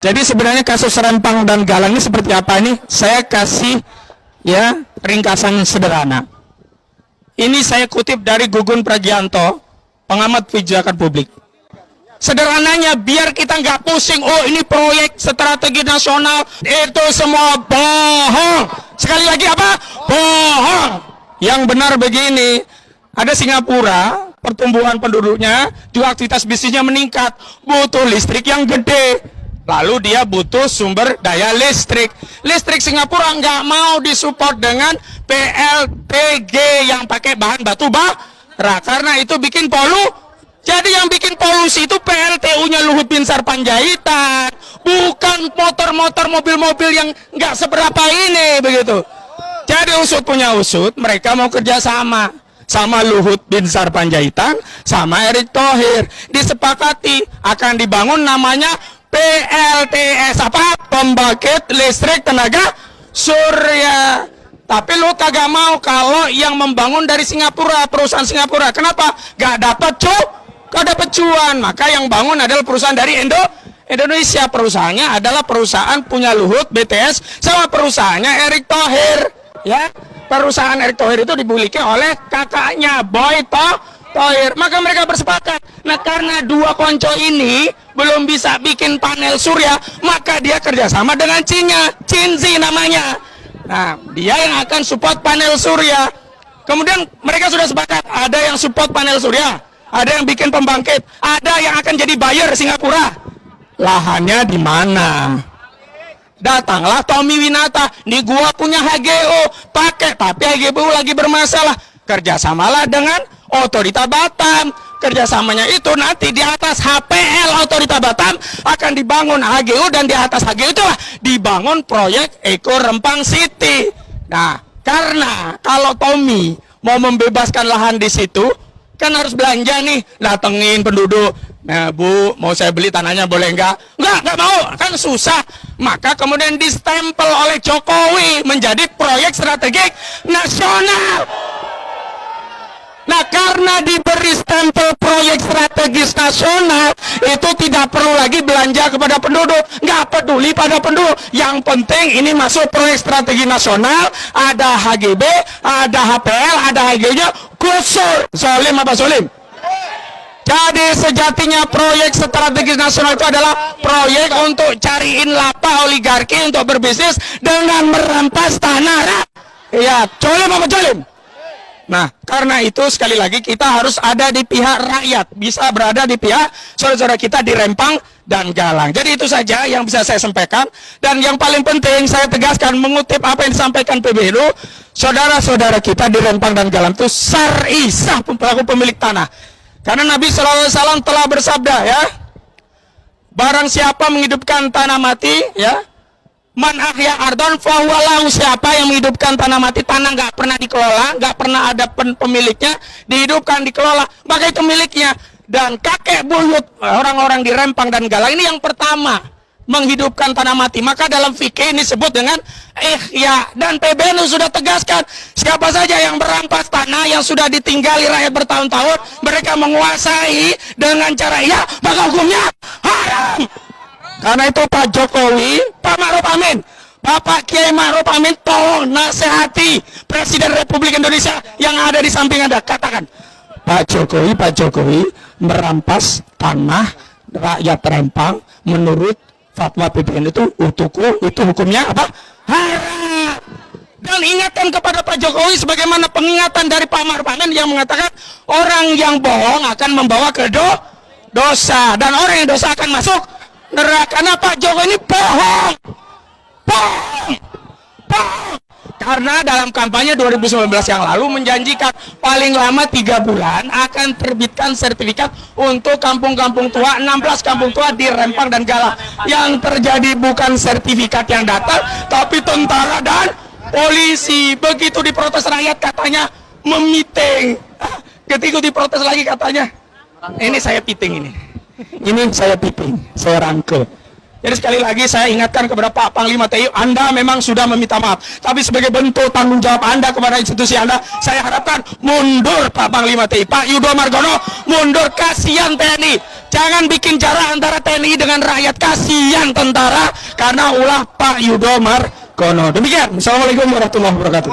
Jadi sebenarnya kasus Rempang dan Galang ini seperti apa ini? Saya kasih ya ringkasan sederhana. Ini saya kutip dari Gugun Pragianto, pengamat kebijakan publik. Sederhananya biar kita nggak pusing, oh ini proyek strategi nasional, itu semua bohong. Sekali lagi apa? Bohong. Yang benar begini, ada Singapura, pertumbuhan penduduknya, juga aktivitas bisnisnya meningkat, butuh listrik yang gede. Lalu dia butuh sumber daya listrik. Listrik Singapura nggak mau disupport dengan PLTG yang pakai bahan batu bara, karena itu bikin Jadi yang bikin polusi itu PLTU-nya Luhut Binsar Panjaitan, bukan motor-motor, mobil-mobil yang nggak seberapa ini begitu. Jadi usut punya usut, mereka mau kerjasama sama Luhut Binsar Panjaitan, sama Erick Thohir. Disepakati akan dibangun namanya PLTS, apa? Pembangkit listrik tenaga surya. Tapi lu kagak mau kalau yang membangun dari Singapura, perusahaan Singapura. Kenapa? Gak dapat cuan. Maka yang bangun adalah perusahaan dari Indonesia. Perusahaannya adalah perusahaan punya Luhut, BTS, sama perusahaannya Erick Thohir. Ya, perusahaan Erick Thohir itu dimiliki oleh kakaknya Boy Thohir. Maka mereka bersepakat. Nah, karena dua konco ini belum bisa bikin panel surya, maka dia kerjasama dengan Cina, Cinzi namanya. Nah, dia yang akan support panel surya. Kemudian mereka sudah sepakat, ada yang support panel surya, ada yang bikin pembangkit, ada yang akan jadi buyer Singapura. Lahannya di mana? Datanglah Tommy Winata, nih gua punya HGO, pakai, tapi HGO lagi bermasalah. Kerjasamalah dengan Otorita Batam. Kerjasamanya itu nanti di atas HPL Otorita Batam akan dibangun HGU, dan di atas HGU itulah dibangun proyek Eko Rempang City. Nah, karena kalau Tommy mau membebaskan lahan di situ, kan harus belanja nih, datengin penduduk. Nah, Bu, mau saya beli tanahnya boleh enggak? Enggak mau, kan susah. Maka kemudian distempel oleh Jokowi menjadi proyek strategik nasional. Nah, karena diberi stempel proyek strategis nasional, itu tidak perlu lagi belanja kepada penduduk, nggak peduli pada penduduk. Yang penting ini masuk proyek strategi nasional, ada HGB, ada HPL, ada HG-nya, gusur. Solim apa Solim? Jadi sejatinya proyek strategis nasional itu adalah proyek untuk cariin lapa oligarki untuk berbisnis dengan merampas tanah. Iya, Solim apa Solim? Nah, karena itu sekali lagi kita harus ada di pihak rakyat, bisa berada di pihak saudara-saudara kita di Rempang dan Galang. Jadi itu saja yang bisa saya sampaikan. Dan yang paling penting saya tegaskan, mengutip apa yang disampaikan PBNU, saudara-saudara kita di Rempang dan Galang itu syar'i, sah pelaku pemilik tanah. Karena Nabi SAW telah bersabda, ya, barang siapa menghidupkan tanah mati, ya, man ahya ardon fahuwalahu, siapa yang menghidupkan tanah mati, tanah nggak pernah dikelola, nggak pernah ada pemiliknya, dihidupkan, dikelola, maka itu miliknya. Dan kakek buyut orang-orang di Rempang dan Galang ini yang pertama menghidupkan tanah mati. Maka dalam fikih ini disebut dengan ihya, dan PBNU sudah tegaskan, siapa saja yang merampas tanah yang sudah ditinggali rakyat bertahun-tahun, mereka menguasai dengan cara ihya, maka hukumnya haram. Karena itu Pak Jokowi, Pak Ma'ruf Amin, Bapak Kiai Ma'ruf Amin, tolong nasihati Presiden Republik Indonesia yang ada di samping Anda. Katakan, Pak Jokowi merampas tanah rakyat Rempang menurut fatwa PBNU itu hukumnya apa? Haram. Dan ingatkan kepada Pak Jokowi sebagaimana pengingatan dari Pak Ma'ruf Amin yang mengatakan orang yang bohong akan membawa ke dosa, dan orang yang dosa akan masuk neraka. Nah, Pak Jokowi ini bohong. Karena dalam kampanye 2019 yang lalu menjanjikan paling lama 3 bulan akan terbitkan sertifikat untuk kampung-kampung tua, 16 kampung tua di Rempang dan Galang. Yang terjadi bukan sertifikat yang datang, tapi tentara dan polisi. Begitu diprotes rakyat katanya memiting. Ketika diprotes lagi katanya, ini saya piting ini. Ini saya piping, saya rangkel. Jadi sekali lagi saya ingatkan kepada Pak Panglima TNI, Anda memang sudah meminta maaf, tapi sebagai bentuk tanggung jawab Anda kepada institusi Anda, saya harapkan mundur Pak Panglima TNI, Pak Yudo Margono, mundur, kasihan TNI. Jangan bikin jarak antara TNI dengan rakyat. Kasihan tentara karena ulah Pak Yudo Margono. Demikian. Assalamualaikum warahmatullahi wabarakatuh.